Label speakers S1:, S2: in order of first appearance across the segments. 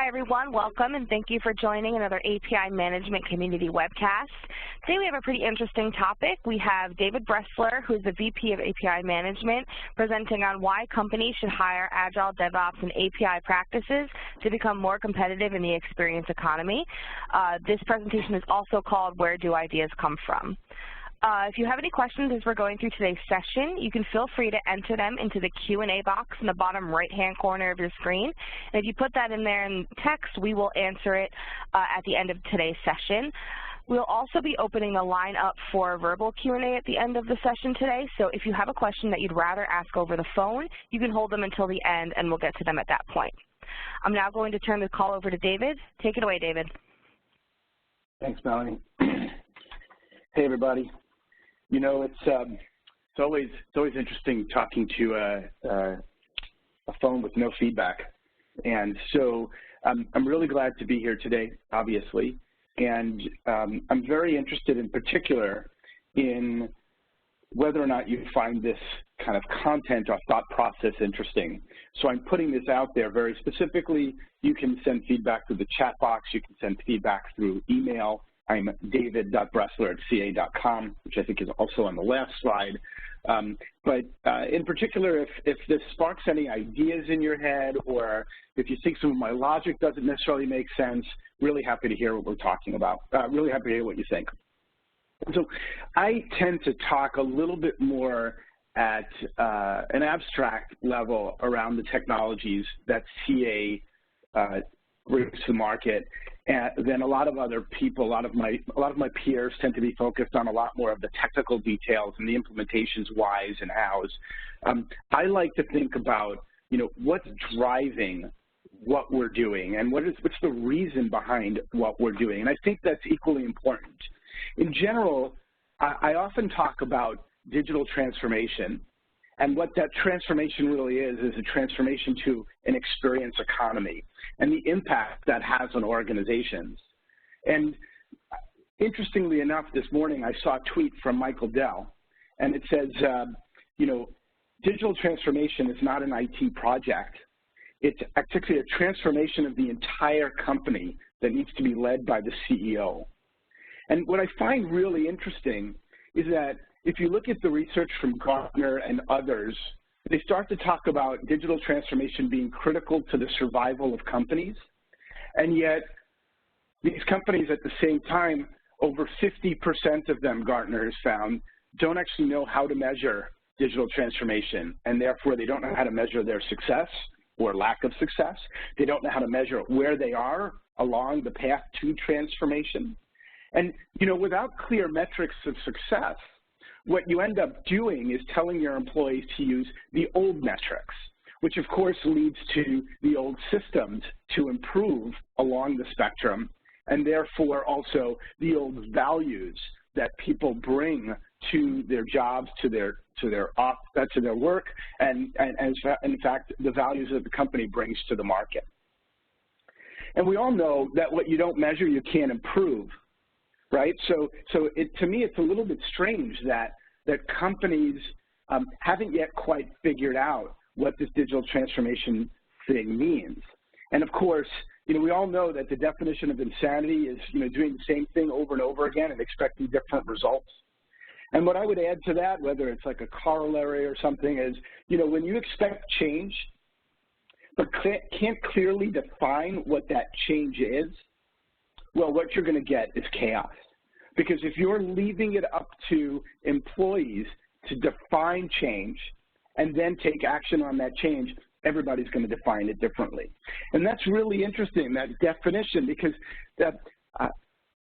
S1: Hi everyone, welcome and thank you for joining another API Management Community webcast. Today we have a pretty interesting topic. We have David Bressler, who is the VP of API Management, presenting on why companies should hire Agile, DevOps, and API practices to become more competitive in the experience economy. This presentation is also called Where Do Ideas Come From? If you have any questions as we're going through today's session, you can feel free to enter them into the Q&A box in the bottom right-hand corner of your screen. And if you put that in there in text, we will answer it at the end of today's session. We'll also be opening the line up for verbal Q&A at the end of the session today. So if you have a question that you'd rather ask over the phone, you can hold them until the end and we'll get to them at that point. I'm now going to turn the call over to David. Take it away, David.
S2: Thanks, Melanie. Hey, everybody. You know, it's always interesting talking to a phone with no feedback, and so I'm really glad to be here today, obviously, and I'm very interested in particular in whether or not you find this kind of content or thought process interesting. So I'm putting this out there very specifically. You can send feedback through the chat box. You can send feedback through email. I'm david.bressler@ca.com, which I think is also on the last slide. But in particular, if this sparks any ideas in your head, or if you think some of my logic doesn't necessarily make sense, really happy to hear what we're talking about. Really happy to hear what you think. So I tend to talk a little bit more at an abstract level around the technologies that CA brings to the market. Then a lot of other people, a lot of my peers tend to be focused on a lot more of the technical details and the implementations, whys and hows. I like to think about, you know, what's driving what we're doing and what's the reason behind what we're doing. And I think that's equally important. In general, I often talk about digital transformation, and what that transformation really is a transformation to an experience economy and the impact that has on organizations. And interestingly enough, this morning I saw a tweet from Michael Dell, and it says, you know, digital transformation is not an IT project. It's actually a transformation of the entire company that needs to be led by the CEO. And what I find really interesting is that if you look at the research from Gartner and others, they start to talk about digital transformation being critical to the survival of companies, and yet these companies at the same time, over 50% of them, Gartner has found, don't actually know how to measure digital transformation, and therefore they don't know how to measure their success or lack of success. They don't know how to measure where they are along the path to transformation. And, you know, without clear metrics of success, what you end up doing is telling your employees to use the old metrics, which of course leads to the old systems to improve along the spectrum, and therefore also the old values that people bring to their jobs, to their work, and in fact the values that the company brings to the market. And we all know that what you don't measure, you can't improve. Right, so to me, it's a little bit strange that companies haven't yet quite figured out what this digital transformation thing means. And of course, you know, we all know that the definition of insanity is, you know, doing the same thing over and over again and expecting different results. And what I would add to that, whether it's like a corollary or something, is, you know, when you expect change, but can't clearly define what that change is, well, what you're going to get is chaos. Because if you're leaving it up to employees to define change and then take action on that change, everybody's going to define it differently. And that's really interesting, that definition, because that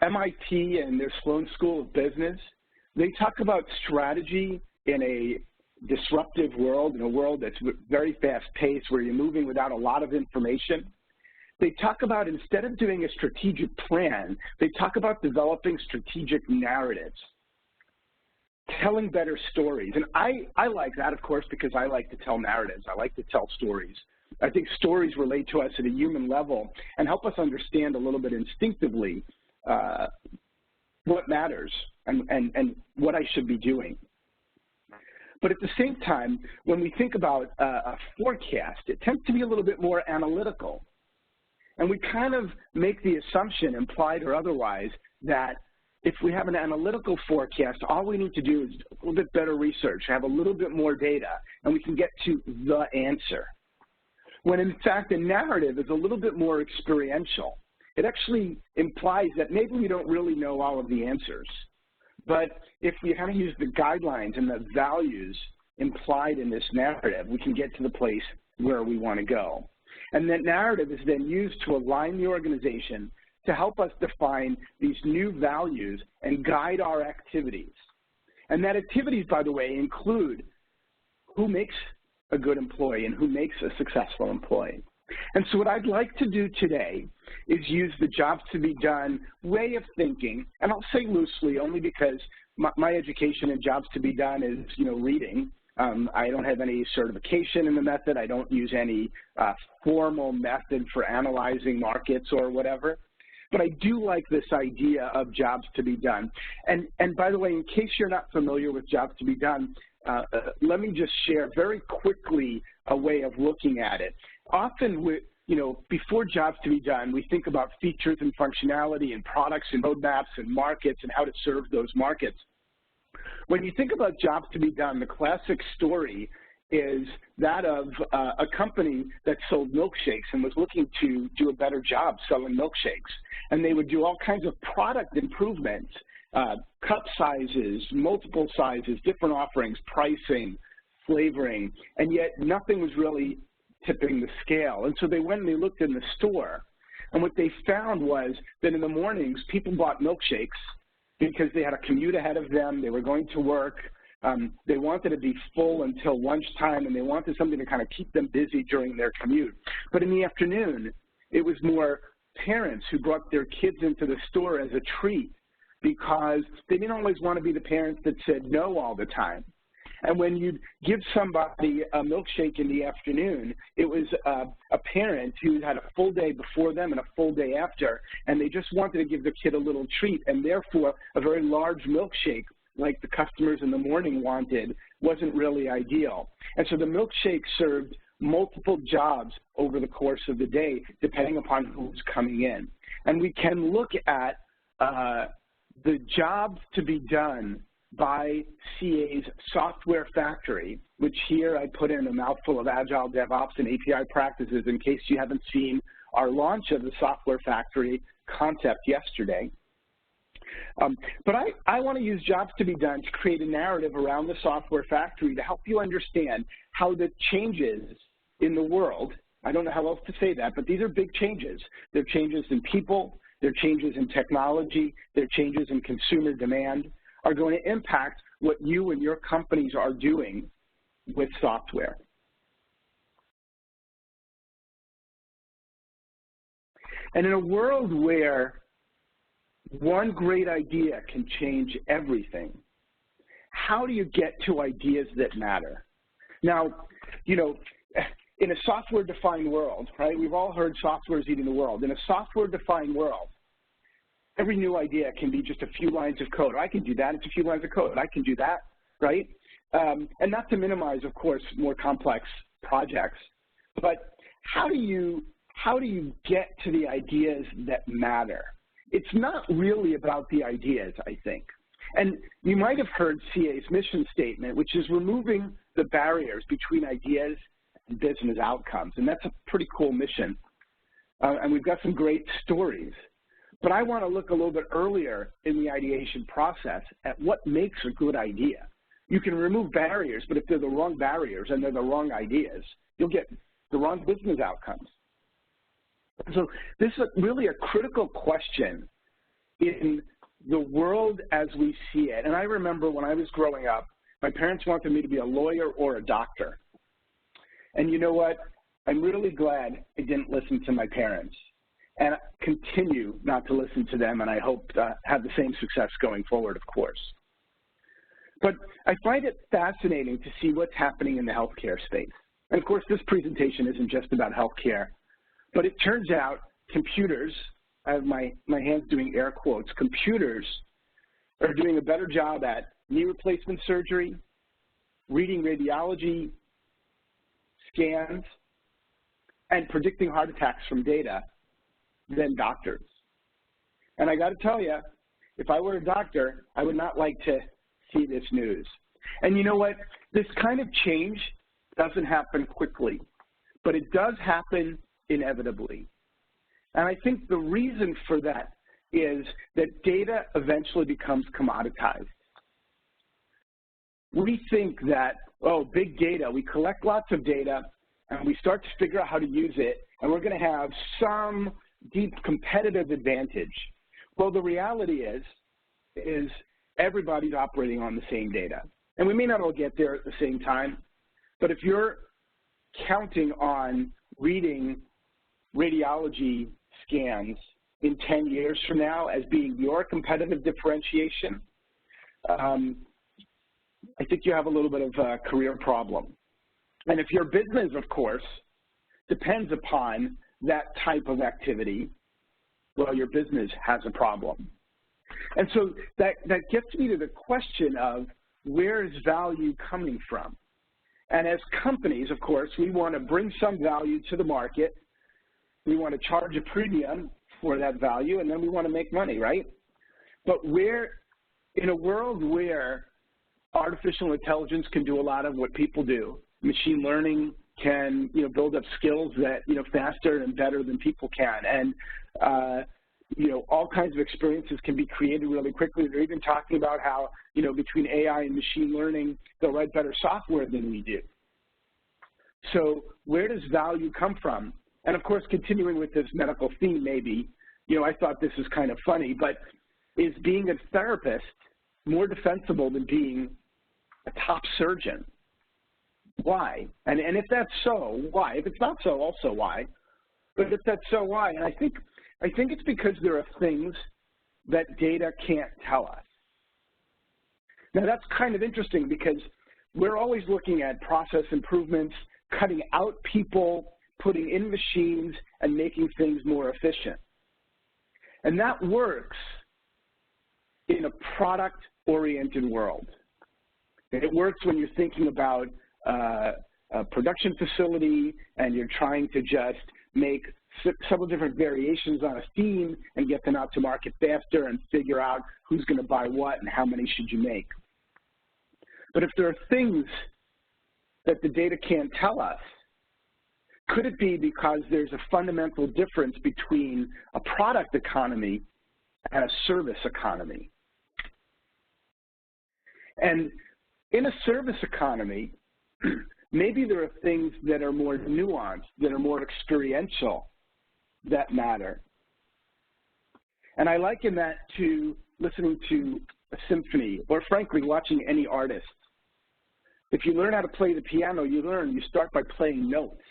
S2: MIT and their Sloan School of Business, they talk about strategy in a disruptive world, in a world that's very fast-paced, where you're moving without a lot of information. They talk about, instead of doing a strategic plan, they talk about developing strategic narratives, telling better stories. And I like that, of course, because I like to tell narratives. I like to tell stories. I think stories relate to us at a human level and help us understand a little bit instinctively what matters and what I should be doing. But at the same time, when we think about a forecast, it tends to be a little bit more analytical. And we kind of make the assumption, implied or otherwise, that if we have an analytical forecast, all we need to do is a little bit better research, have a little bit more data, and we can get to the answer. When in fact the narrative is a little bit more experiential. It actually implies that maybe we don't really know all of the answers, but if we kind of use the guidelines and the values implied in this narrative, we can get to the place where we want to go. And that narrative is then used to align the organization to help us define these new values and guide our activities. And that activities, by the way, include who makes a good employee and who makes a successful employee. And so what I'd like to do today is use the jobs to be done way of thinking, and I'll say loosely only because my education in jobs to be done is, reading. I don't have any certification in the method. I don't use any formal method for analyzing markets or whatever. But I do like this idea of jobs to be done. And by the way, in case you're not familiar with jobs to be done, let me just share very quickly a way of looking at it. Often, before jobs to be done, we think about features and functionality and products and roadmaps and markets and how to serve those markets. When you think about jobs to be done, the classic story is that of a company that sold milkshakes and was looking to do a better job selling milkshakes. And they would do all kinds of product improvements, cup sizes, multiple sizes, different offerings, pricing, flavoring, and yet nothing was really tipping the scale. And so they went and they looked in the store, and what they found was that in the mornings, people bought milkshakes because they had a commute ahead of them, they were going to work, they wanted to be full until lunchtime, and they wanted something to kind of keep them busy during their commute. But in the afternoon, it was more parents who brought their kids into the store as a treat because they didn't always want to be the parents that said no all the time. And when you'd give somebody a milkshake in the afternoon, it was a parent who had a full day before them and a full day after, and they just wanted to give their kid a little treat, and therefore a very large milkshake like the customers in the morning wanted wasn't really ideal. And so the milkshake served multiple jobs over the course of the day, depending upon who was coming in. And we can look at the jobs to be done by CA's software factory, which here I put in a mouthful of Agile, DevOps, and API practices in case you haven't seen our launch of the software factory concept yesterday. But I want to use jobs to be done to create a narrative around the software factory to help you understand how the changes in the world, I don't know how else to say that, but these are big changes. They're changes in people, they're changes in technology, they're changes in consumer demand, are going to impact what you and your companies are doing with software. And in a world where one great idea can change everything, how do you get to ideas that matter? Now, in a software-defined world, right, we've all heard software is eating the world. In a software-defined world, every new idea can be just a few lines of code. I can do that. It's a few lines of code. I can do that, right? And not to minimize, of course, more complex projects, but how do you get to the ideas that matter? It's not really about the ideas, I think. And you might have heard CA's mission statement, which is removing the barriers between ideas and business outcomes. And that's a pretty cool mission. And we've got some great stories. But I want to look a little bit earlier in the ideation process at what makes a good idea. You can remove barriers, but if they're the wrong barriers and they're the wrong ideas, you'll get the wrong business outcomes. So this is really a critical question in the world as we see it. And I remember when I was growing up, my parents wanted me to be a lawyer or a doctor. And you know what? I'm really glad I didn't listen to my parents. And continue not to listen to them, and I hope to have the same success going forward, of course. But I find it fascinating to see what's happening in the healthcare space. And of course, this presentation isn't just about healthcare, but it turns out computers, I have my hands doing air quotes, computers are doing a better job at knee replacement surgery, reading radiology scans, and predicting heart attacks from data than doctors. And I got to tell you, if I were a doctor, I would not like to see this news. And you know what? This kind of change doesn't happen quickly, but it does happen inevitably. And I think the reason for that is that data eventually becomes commoditized. We think that, oh, big data, we collect lots of data, and we start to figure out how to use it, and we're going to have some deep competitive advantage. Well, the reality is everybody's operating on the same data. And we may not all get there at the same time, but if you're counting on reading radiology scans in 10 years from now as being your competitive differentiation, I think you have a little bit of a career problem. And if your business, of course, depends upon that type of activity, well, your business has a problem. And so that gets me to the question of where is value coming from? And as companies, of course, we want to bring some value to the market. We want to charge a premium for that value, and then we want to make money, right? But in a world where artificial intelligence can do a lot of what people do, machine learning can, build up skills that, faster and better than people can, and all kinds of experiences can be created really quickly. They're even talking about how, between AI and machine learning, they'll write better software than we do. So where does value come from? And of course, continuing with this medical theme, maybe, I thought this was kind of funny, but is being a therapist more defensible than being a top surgeon? Why? And if that's so, why? If it's not so, also why? But if that's so, why? And I think it's because there are things that data can't tell us. Now, that's kind of interesting because we're always looking at process improvements, cutting out people, putting in machines, and making things more efficient. And that works in a product-oriented world. It works when you're thinking about a production facility and you're trying to just make several different variations on a theme and get them out to market faster and figure out who's going to buy what and how many should you make. But if there are things that the data can't tell us, could it be because there's a fundamental difference between a product economy and a service economy? And in a service economy, maybe there are things that are more nuanced, that are more experiential, that matter. And I liken that to listening to a symphony, or frankly, watching any artist. If you learn how to play the piano, you start by playing notes.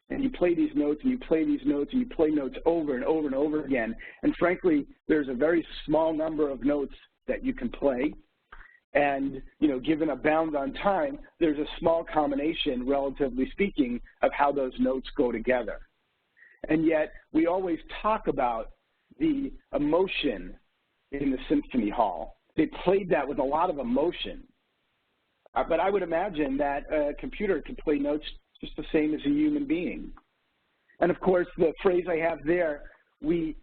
S2: And you play these notes, and you play these notes, and you play notes over and over and over again. And frankly, there's a very small number of notes that you can play. And, given a bound on time, there's a small combination, relatively speaking, of how those notes go together. And yet, we always talk about the emotion in the symphony hall. They played that with a lot of emotion. But I would imagine that a computer can play notes just the same as a human being. And of course, the phrase I have there, we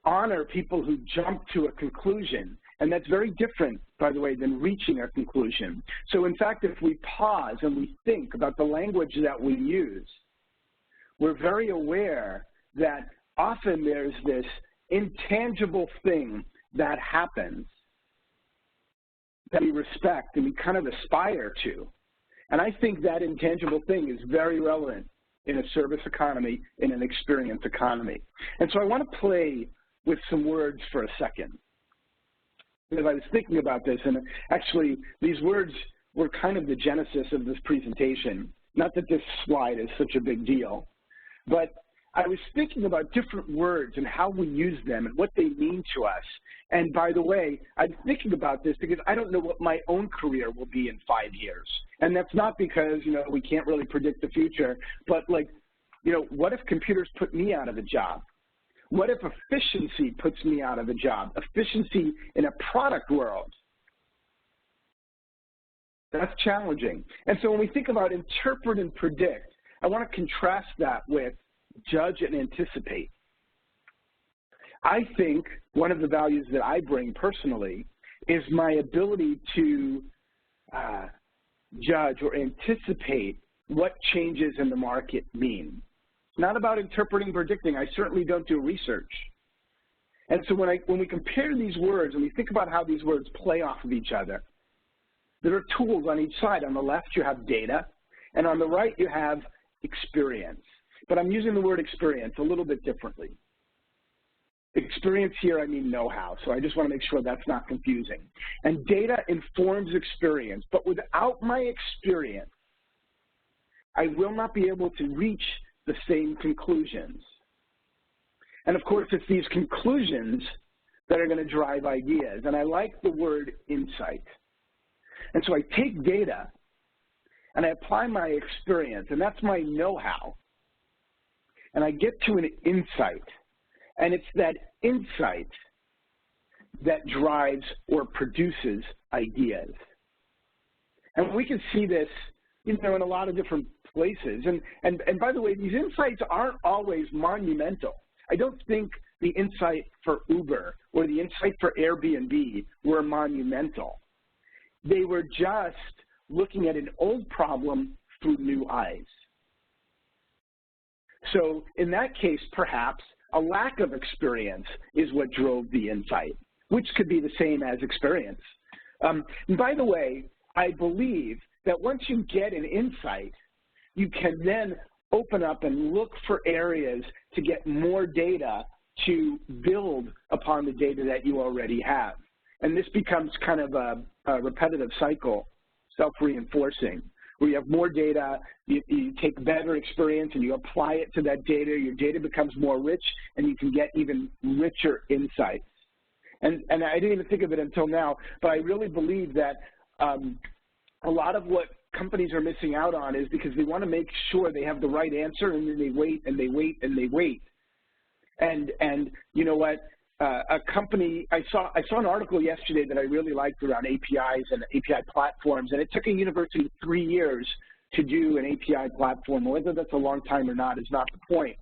S2: honor people who jump to a conclusion. And that's very different, by the way, than reaching a conclusion. So in fact, if we pause and we think about the language that we use, we're very aware that often there's this intangible thing that happens that we respect and we kind of aspire to. And I think that intangible thing is very relevant in a service economy, in an experience economy. And so I want to play with some words for a second, because I was thinking about this, and actually these words were kind of the genesis of this presentation. Not that this slide is such a big deal, but I was thinking about different words and how we use them and what they mean to us. And by the way, I'm thinking about this because I don't know what my own career will be in 5 years. And that's not because, we can't really predict the future, but what if computers put me out of a job? What if efficiency puts me out of a job? Efficiency in a product world. That's challenging. And so when we think about interpret and predict, I want to contrast that with judge and anticipate. I think one of the values that I bring personally is my ability to judge or anticipate what changes in the market mean. It's not about interpreting, predicting. I certainly don't do research. And so when we compare these words and we think about how these words play off of each other, there are tools on each side. On the left, you have data, and on the right, you have experience. But I'm using the word experience a little bit differently. Experience here, I mean know-how, so I just want to make sure that's not confusing. And data informs experience, but without my experience, I will not be able to reach the same conclusions. And of course, it's these conclusions that are going to drive ideas, and I like the word insight. And so I take data, and I apply my experience, and that's my know-how, and I get to an insight. And it's that insight that drives or produces ideas. And we can see this, in a lot of different places. And by the way, these insights aren't always monumental. I don't think the insight for Uber or the insight for Airbnb were monumental. They were just looking at an old problem through new eyes. So in that case, perhaps, a lack of experience is what drove the insight, which could be the same as experience. And by the way, I believe that once you get an insight, you can then open up and look for areas to get more data to build upon the data that you already have. And this becomes kind of a repetitive cycle, self-reinforcing, where you have more data, you take better experience and you apply it to that data, your data becomes more rich and you can get even richer insights. And I didn't even think of it until now, but I really believe that a lot of what companies are missing out on is because they want to make sure they have the right answer and then they wait and they wait and they wait. And you know what? A company, I saw an article yesterday that I really liked around APIs and API platforms, and it took a university 3 years to do an API platform. Whether that's a long time or not is not the point.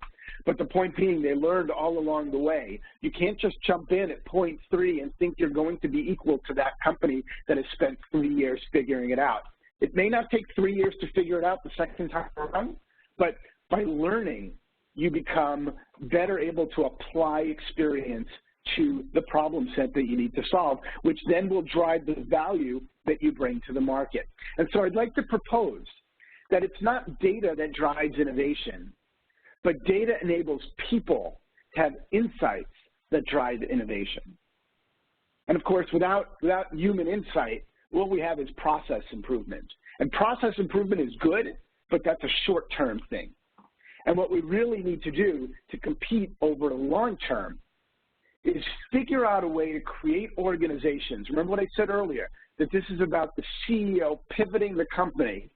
S2: But the point being, they learned all along the way. You can't just jump in at point 3 and think you're going to be equal to that company that has spent 3 years figuring it out. It may not take 3 years to figure it out the second time around, but by learning, you become better able to apply experience to the problem set that you need to solve, which then will drive the value that you bring to the market. And so I'd like to propose that it's not data that drives innovation, but data enables people to have insights that drive innovation. And of course, without human insight, what we have is process improvement. And process improvement is good, but that's a short-term thing. And what we really need to do to compete over the long term is figure out a way to create organizations. Remember what I said earlier, that this is about the CEO pivoting the company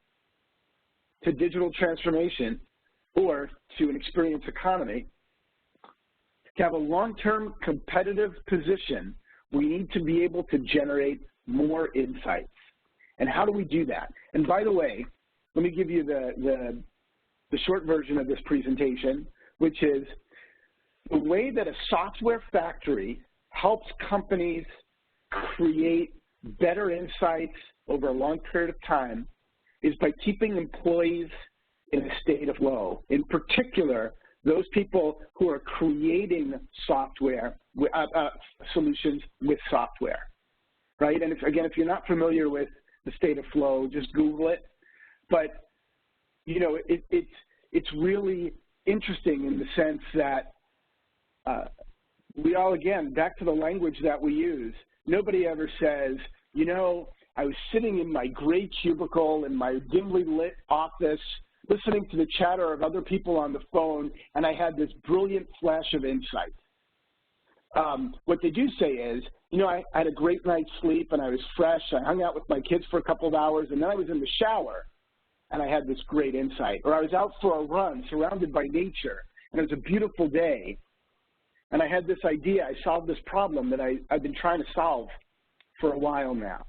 S2: to digital transformation or to an experience economy. To have a long-term competitive position, we need to be able to generate more insights. And how do we do that? And by the way, let me give you the short version of this presentation, which is the way that a software factory helps companies create better insights over a long period of time is by keeping employees in a state of flow. In particular, those people who are creating software, solutions with software, right? And if you're not familiar with the state of flow, just Google it. But, you know, it's really interesting in the sense that we all, again, back to the language that we use, nobody ever says, you know, I was sitting in my gray cubicle in my dimly lit office listening to the chatter of other people on the phone, and I had this brilliant flash of insight. What they do say is, you know, I had a great night's sleep and I was fresh. I hung out with my kids for a couple of hours, and then I was in the shower and I had this great insight. Or I was out for a run surrounded by nature, and it was a beautiful day, and I had this idea. I solved this problem that I've been trying to solve for a while now.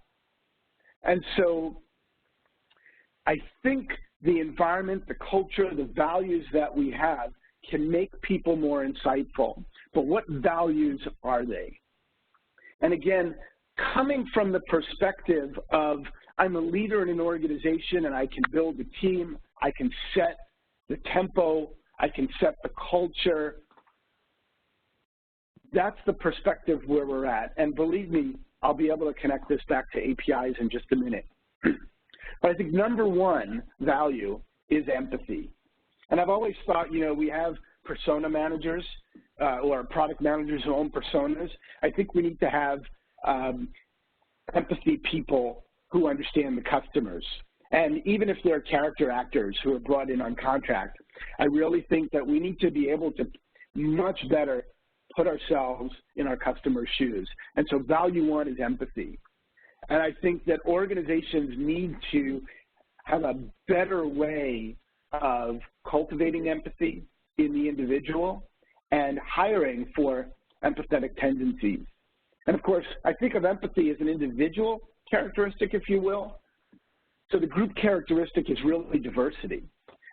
S2: And so I think the environment, the culture, the values that we have can make people more insightful, but what values are they? And again, coming from the perspective of I'm a leader in an organization and I can build a team, I can set the tempo, I can set the culture. That's the perspective where we're at. And believe me, I'll be able to connect this back to APIs in just a minute. But I think number one value is empathy. And I've always thought, you know, we have persona managers or product managers who own personas. I think we need to have empathy people who understand the customers. And even if they're character actors who are brought in on contract, I really think that we need to be able to much better put ourselves in our customers' shoes. And so value one is empathy. And I think that organizations need to have a better way of cultivating empathy in the individual and hiring for empathetic tendencies. And of course, I think of empathy as an individual characteristic, if you will. So the group characteristic is really diversity.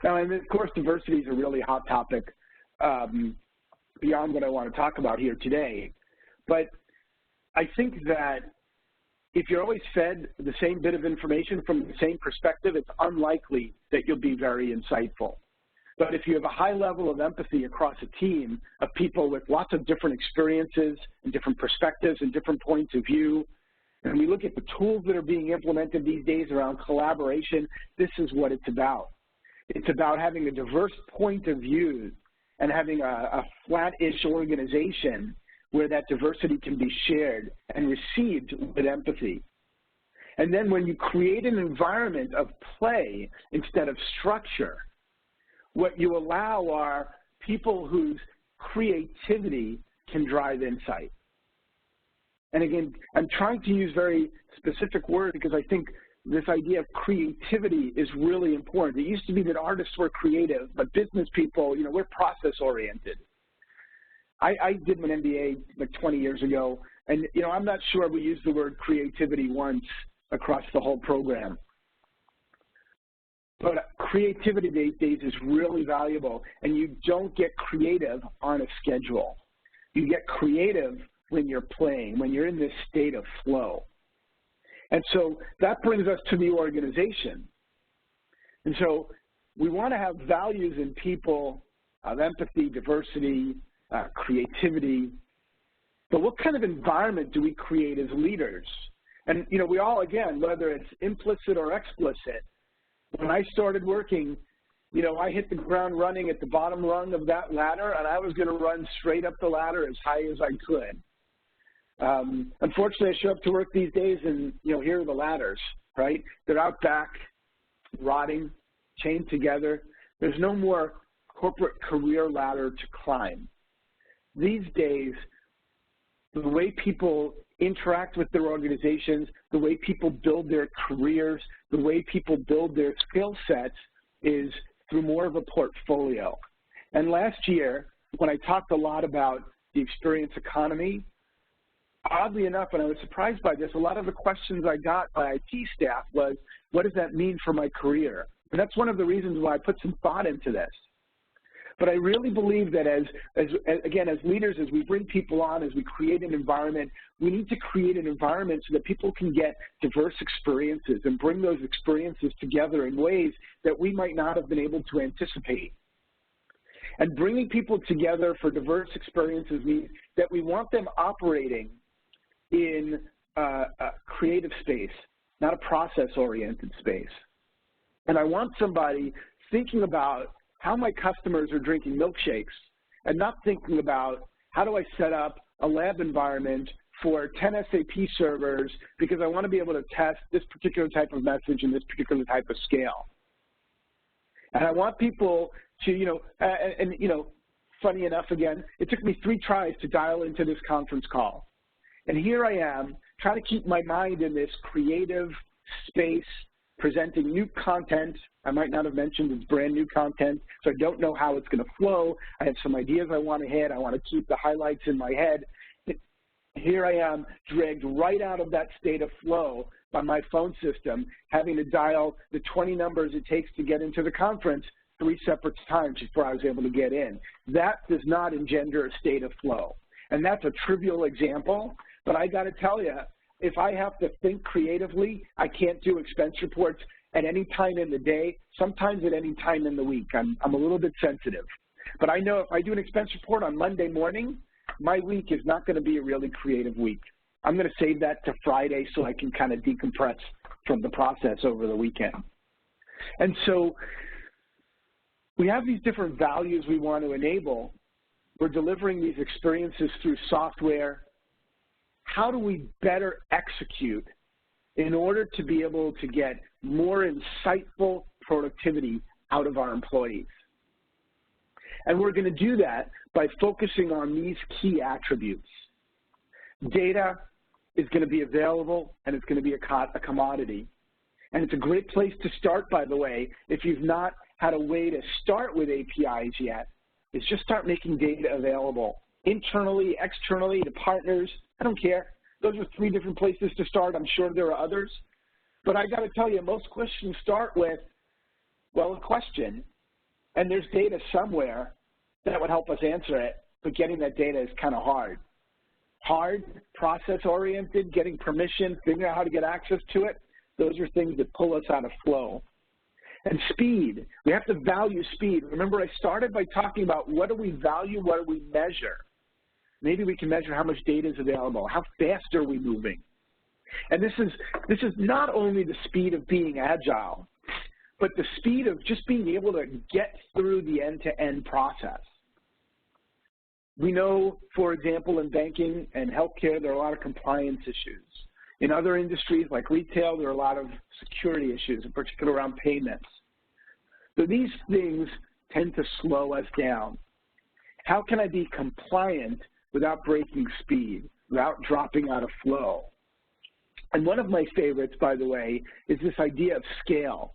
S2: Now, and of course, diversity is a really hot topic beyond what I want to talk about here today. But I think that if you're always fed the same bit of information from the same perspective, it's unlikely that you'll be very insightful. But if you have a high level of empathy across a team of people with lots of different experiences and different perspectives and different points of view, and we look at the tools that are being implemented these days around collaboration, this is what it's about. It's about having a diverse point of view and having a flat-ish organization where that diversity can be shared and received with empathy. And then when you create an environment of play instead of structure, what you allow are people whose creativity can drive insight. And again, I'm trying to use very specific words because I think this idea of creativity is really important. It used to be that artists were creative, but business people, you know, we're process-oriented. I did an MBA like 20 years ago, and, you know, I'm not sure we used the word creativity once across the whole program. But creativity these days is really valuable, and you don't get creative on a schedule. You get creative when you're playing, when you're in this state of flow. And so that brings us to the organization. And so we want to have values in people of empathy, diversity, creativity. But what kind of environment do we create as leaders? And, you know, we all, again, whether it's implicit or explicit, when I started working, you know, I hit the ground running at the bottom rung of that ladder, and I was going to run straight up the ladder as high as I could. Unfortunately, I show up to work these days, and, you know, here are the ladders, right? They're out back, rotting, chained together. There's no more corporate career ladder to climb. These days, the way people interact with their organizations, the way people build their careers, the way people build their skill sets is through more of a portfolio. And last year, when I talked a lot about the experience economy, oddly enough, and I was surprised by this, a lot of the questions I got by IT staff was, what does that mean for my career? And that's one of the reasons why I put some thought into this. But I really believe that again, as leaders, as we bring people on, as we create an environment, we need to create an environment so that people can get diverse experiences and bring those experiences together in ways that we might not have been able to anticipate. And bringing people together for diverse experiences means that we want them operating in a creative space, not a process-oriented space. And I want somebody thinking about how my customers are drinking milkshakes and not thinking about how do I set up a lab environment for 10 SAP servers because I want to be able to test this particular type of message and this particular type of scale. And I want people to, you know, funny enough, again, it took me 3 tries to dial into this conference call. And here I am trying to keep my mind in this creative space, presenting new content. I might not have mentioned it's brand new content, so I don't know how it's going to flow. I have some ideas I want to hit. I want to keep the highlights in my head. Here I am, dragged right out of that state of flow by my phone system, having to dial the 20 numbers it takes to get into the conference 3 separate times before I was able to get in. That does not engender a state of flow. And that's a trivial example, but I got to tell you, if I have to think creatively, I can't do expense reports at any time in the day, sometimes at any time in the week. I'm a little bit sensitive. But I know if I do an expense report on Monday morning, my week is not going to be a really creative week. I'm going to save that to Friday so I can kind of decompress from the process over the weekend. And so we have these different values we want to enable. We're delivering these experiences through software. How do we better execute in order to be able to get more insightful productivity out of our employees? And we're going to do that by focusing on these key attributes. Data is going to be available, and it's going to be a commodity. And it's a great place to start, by the way, if you've not had a way to start with APIs yet, is just start making data available internally, externally, to partners. I don't care. Those are 3 different places to start. I'm sure there are others. But I got to tell you, most questions start with, well, a question, and there's data somewhere that would help us answer it, but getting that data is kind of hard. Hard, process-oriented, getting permission, figuring out how to get access to it, those are things that pull us out of flow. And speed, we have to value speed. Remember, I started by talking about what do we value, what do we measure? Maybe we can measure how much data is available, how fast are we moving? And this is not only the speed of being agile, but the speed of just being able to get through the end-to-end process. We know, for example, in banking and healthcare, there are a lot of compliance issues. In other industries like retail, there are a lot of security issues, in particular around payments. So these things tend to slow us down. How can I be compliant without breaking speed, without dropping out of flow? And one of my favorites, by the way, is this idea of scale.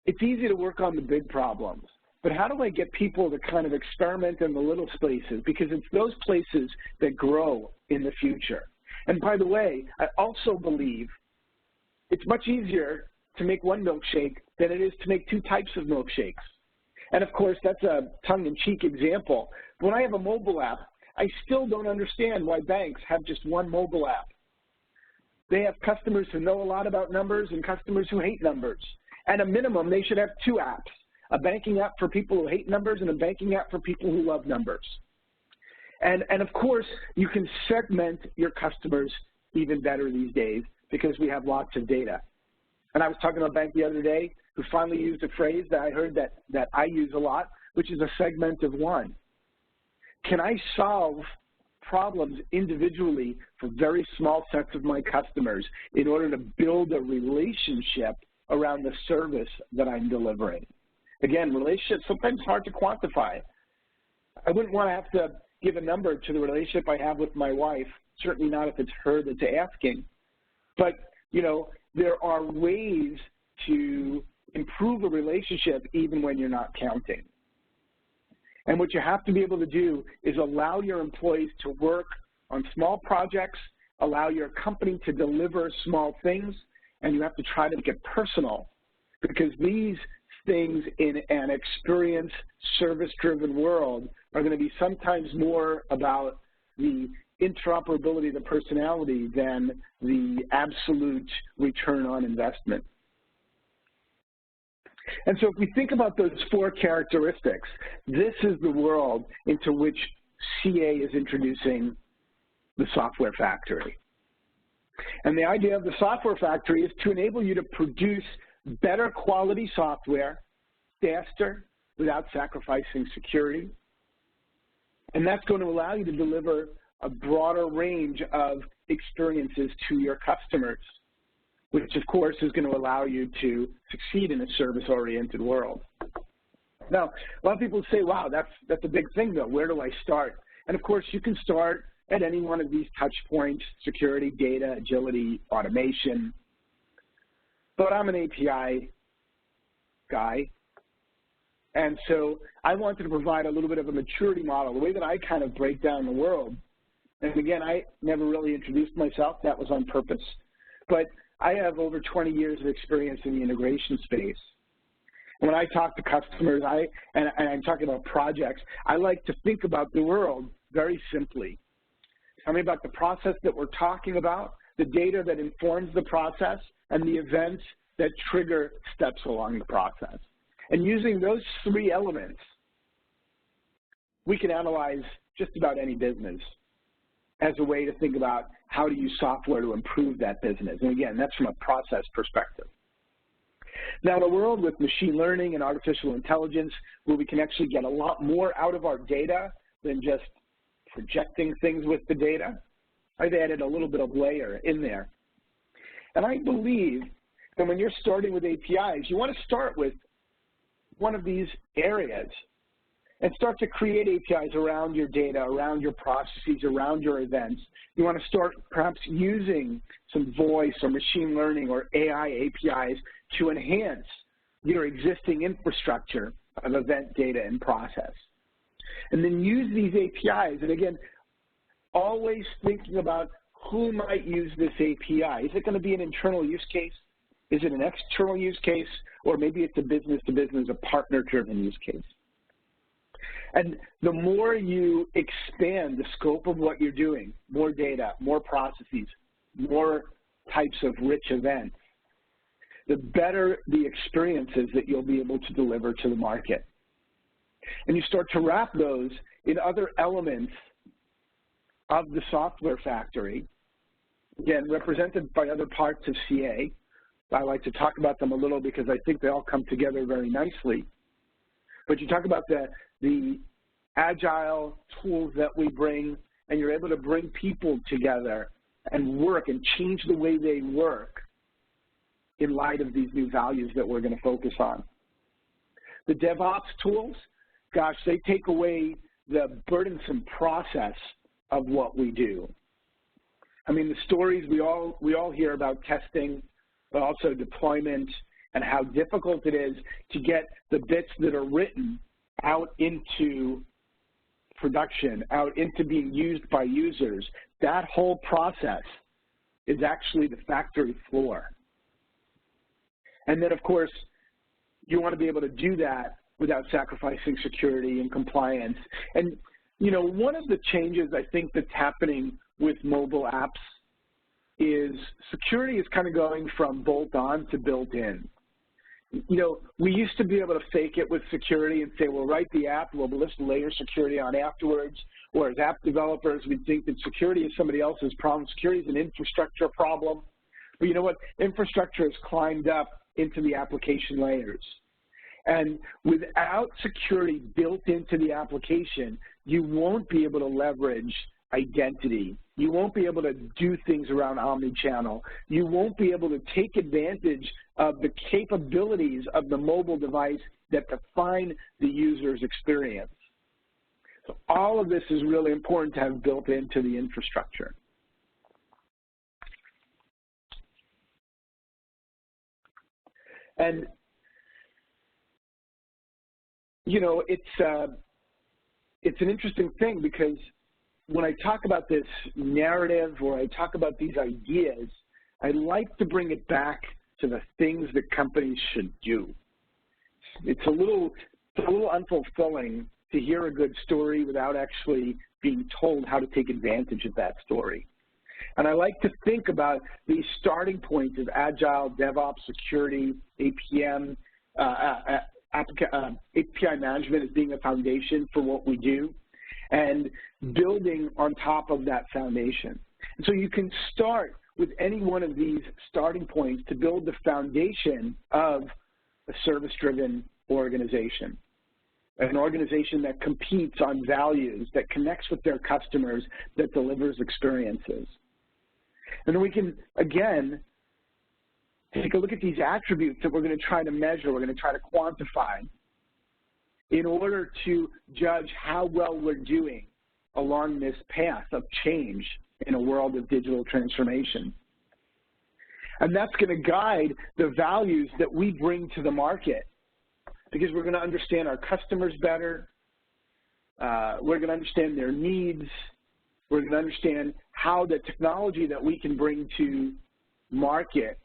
S2: It's easy to work on the big problems, but how do I get people to kind of experiment in the little places? Because it's those places that grow in the future. And by the way, I also believe it's much easier to make one milkshake than it is to make 2 types of milkshakes. And of course, that's a tongue-in-cheek example. When I have a mobile app, I still don't understand why banks have just one mobile app. They have customers who know a lot about numbers and customers who hate numbers. At a minimum, they should have 2 apps, a banking app for people who hate numbers and a banking app for people who love numbers. And of course, you can segment your customers even better these days because we have lots of data. And I was talking to a bank the other day who finally used a phrase that I heard that I use a lot, which is a segment of one. Can I solve problems individually for very small sets of my customers in order to build a relationship around the service that I'm delivering? Again, relationships sometimes hard to quantify. I wouldn't want to have to give a number to the relationship I have with my wife, certainly not if it's her that's asking. But, you know, there are ways to improve a relationship even when you're not counting. And what you have to be able to do is allow your employees to work on small projects, allow your company to deliver small things, and you have to try to make it personal, because these things in an experience service-driven world are going to be sometimes more about the interoperability of the personality than the absolute return on investment. And so if we think about those 4 characteristics, this is the world into which CA is introducing the software factory. And the idea of the software factory is to enable you to produce better quality software faster without sacrificing security. And that's going to allow you to deliver a broader range of experiences to your customers, which of course is going to allow you to succeed in a service-oriented world. Now, a lot of people say, wow, that's a big thing though, where do I start? And of course, you can start at any one of these touch points: security, data, agility, automation. But I'm an API guy, and so I wanted to provide a little bit of a maturity model, the way that I kind of break down the world. And again, I never really introduced myself. That was on purpose. But I have over 20 years of experience in the integration space. When I talk to customers, and I'm talking about projects, I like to think about the world very simply. Tell me about the process that we're talking about, the data that informs the process, and the events that trigger steps along the process. And using those three elements, we can analyze just about any business as a way to think about how to use software to improve that business. And again, that's from a process perspective. Now, in a world with machine learning and artificial intelligence, where we can actually get a lot more out of our data than just projecting things with the data, I've added a little bit of layer in there. And I believe that when you're starting with APIs, you want to start with one of these areas and start to create APIs around your data, around your processes, around your events. You want to start perhaps using some voice or machine learning or AI APIs to enhance your existing infrastructure of event data and process. And then use these APIs, and again, always thinking about who might use this API. Is it going to be an internal use case? Is it an external use case? Or maybe it's a business-to-business, a partner-driven use case. And the more you expand the scope of what you're doing, more data, more processes, more types of rich events, the better the experiences that you'll be able to deliver to the market. And you start to wrap those in other elements of the software factory, again, represented by other parts of CA. I like to talk about them a little because I think they all come together very nicely. But you talk about the Agile tools that we bring, and you're able to bring people together and work and change the way they work in light of these new values that we're going to focus on. The DevOps tools, gosh, they take away the burdensome process of what we do. I mean, the stories we all hear about testing, but also deployment, and how difficult it is to get the bits that are written out into production, out into being used by users. That whole process is actually the factory floor. And then, of course, you want to be able to do that without sacrificing security and compliance. And, you know, one of the changes I think that's happening with mobile apps is security is kind of going from bolt-on to built-in. You know, we used to be able to fake it with security and say, we'll write the app, we'll just layer security on afterwards. Or as app developers, we think that security is somebody else's problem. Security is an infrastructure problem. But you know what? Infrastructure has climbed up into the application layers. And without security built into the application, you won't be able to leverage identity. You won't be able to do things around omnichannel. You won't be able to take advantage of the capabilities of the mobile device that define the user's experience. So all of this is really important to have built into the infrastructure. And, you know, it's an interesting thing because when I talk about this narrative or I talk about these ideas, I like to bring it back to the things that companies should do. It's a little unfulfilling to hear a good story without actually being told how to take advantage of that story. And I like to think about these starting points of Agile, DevOps, security, APIM, API management as being a foundation for what we do, and building on top of that foundation. And so you can start with any one of these starting points to build the foundation of a service-driven organization, an organization that competes on values, that connects with their customers, that delivers experiences. And then we can, again, take a look at these attributes that we're going to try to measure, we're going to try to quantify in order to judge how well we're doing along this path of change in a world of digital transformation. And that's going to guide the values that we bring to the market because we're going to understand our customers better, we're going to understand their needs, we're going to understand how the technology that we can bring to market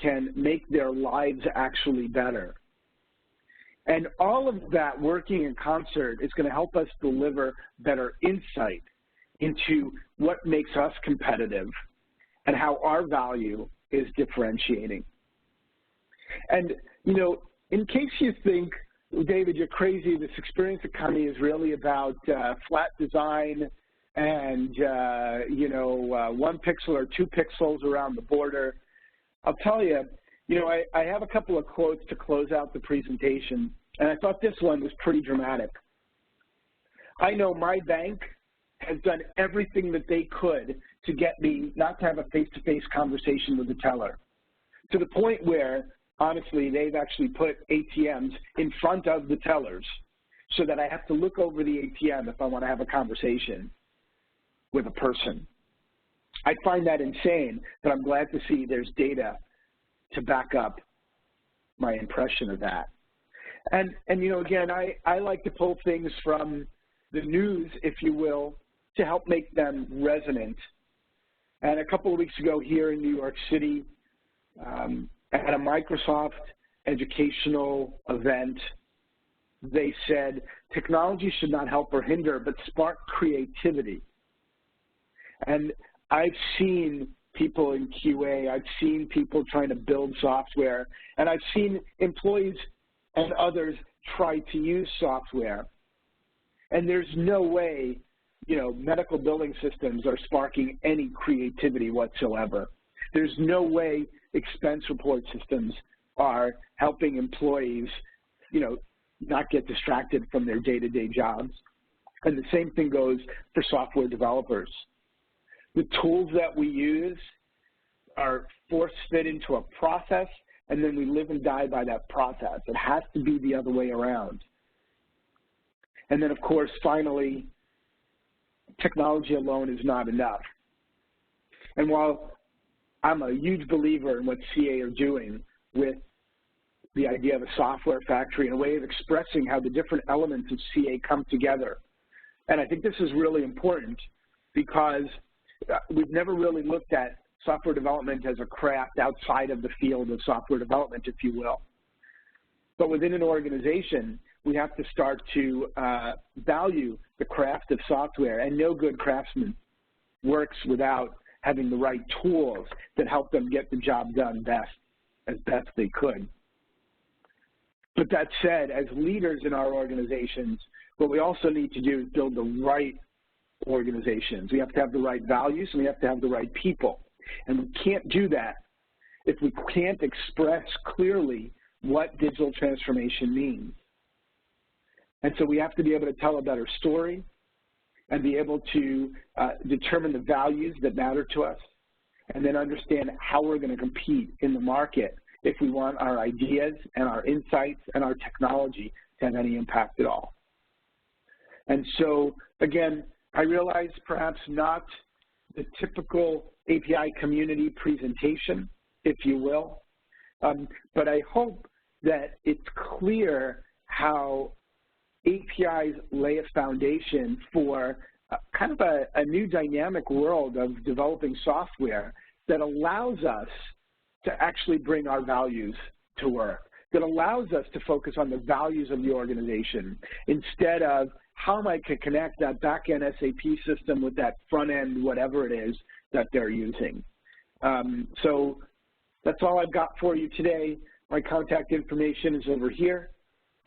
S2: can make their lives actually better. And all of that working in concert is going to help us deliver better insight into what makes us competitive and how our value is differentiating. And, you know, in case you think, David, you're crazy, this experience economy is really about flat design and, you know, 1 pixel or 2 pixels around the border, I'll tell you, you know, I have a couple of quotes to close out the presentation, and I thought this one was pretty dramatic. I know my bank has done everything that they could to get me not to have a face-to-face conversation with the teller, to the point where, honestly, they've actually put ATMs in front of the tellers so that I have to look over the ATM if I want to have a conversation with a person. I find that insane, but I'm glad to see there's data to back up my impression of that. And you know, again, I like to pull things from the news, if you will, to help make them resonant. And a couple of weeks ago here in New York City, at a Microsoft educational event, they said technology should not help or hinder, but spark creativity. And I've seen people in QA, I've seen people trying to build software, and I've seen employees and others try to use software. And there's no way, you know, medical billing systems are sparking any creativity whatsoever. There's no way expense report systems are helping employees, you know, not get distracted from their day-to-day jobs. And the same thing goes for software developers. The tools that we use are force-fit into a process, and then we live and die by that process. It has to be the other way around. And then, of course, finally, technology alone is not enough. And while I'm a huge believer in what CA are doing with the idea of a software factory and a way of expressing how the different elements of CA come together, and I think this is really important because we've never really looked at software development as a craft outside of the field of software development, if you will. But within an organization, we have to start to value the craft of software, and no good craftsman works without having the right tools that help them get the job done as best they could. But that said, as leaders in our organizations, what we also need to do is build the right organizations. We have to have the right values, and we have to have the right people. And we can't do that if we can't express clearly what digital transformation means. And so we have to be able to tell a better story and be able to determine the values that matter to us, and then understand how we're going to compete in the market if we want our ideas and our insights and our technology to have any impact at all. And so, again, I realize perhaps not the typical API community presentation, if you will, but I hope that it's clear how APIs lay a foundation for kind of a new dynamic world of developing software that allows us to actually bring our values to work, that allows us to focus on the values of the organization instead of how am I to connect that back-end SAP system with that front-end whatever it is that they're using. So that's all I've got for you today. My contact information is over here,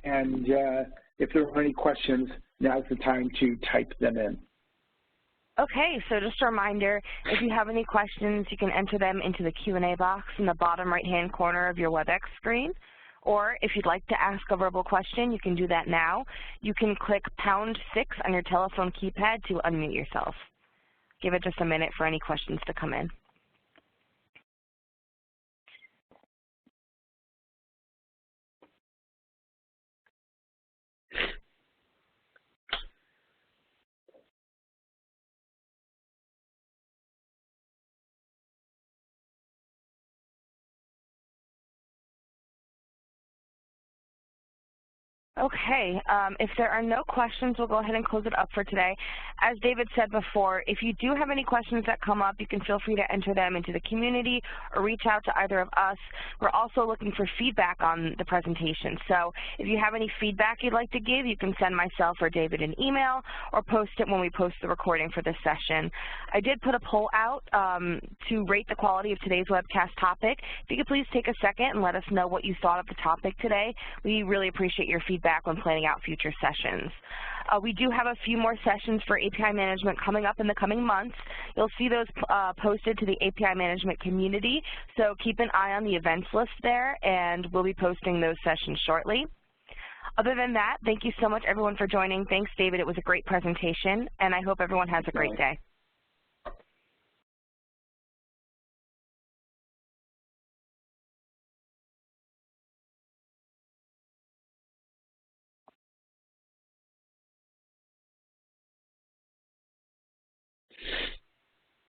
S2: and if there are any questions, now's the time to type them in.
S1: Okay, so just a reminder, if you have any questions, you can enter them into the Q&A box in the bottom right-hand corner of your WebEx screen. Or if you'd like to ask a verbal question, you can do that now. You can click #6 on your telephone keypad to unmute yourself. Give it just a minute for any questions to come in. Okay, if there are no questions, we'll go ahead and close it up for today. As David said before, if you do have any questions that come up, you can feel free to enter them into the community or reach out to either of us. We're also looking for feedback on the presentation. So if you have any feedback you'd like to give, you can send myself or David an email or post it when we post the recording for this session. I did put a poll out to rate the quality of today's webcast topic. If you could please take a second and let us know what you thought of the topic today. We really appreciate your feedback when planning out future sessions. We do have a few more sessions for API management coming up in the coming months. You'll see those posted to the API management community, so keep an eye on the events list there, and we'll be posting those sessions shortly. Other than that, thank you so much, everyone, for joining. Thanks, David. It was a great presentation, and I hope everyone has a great day.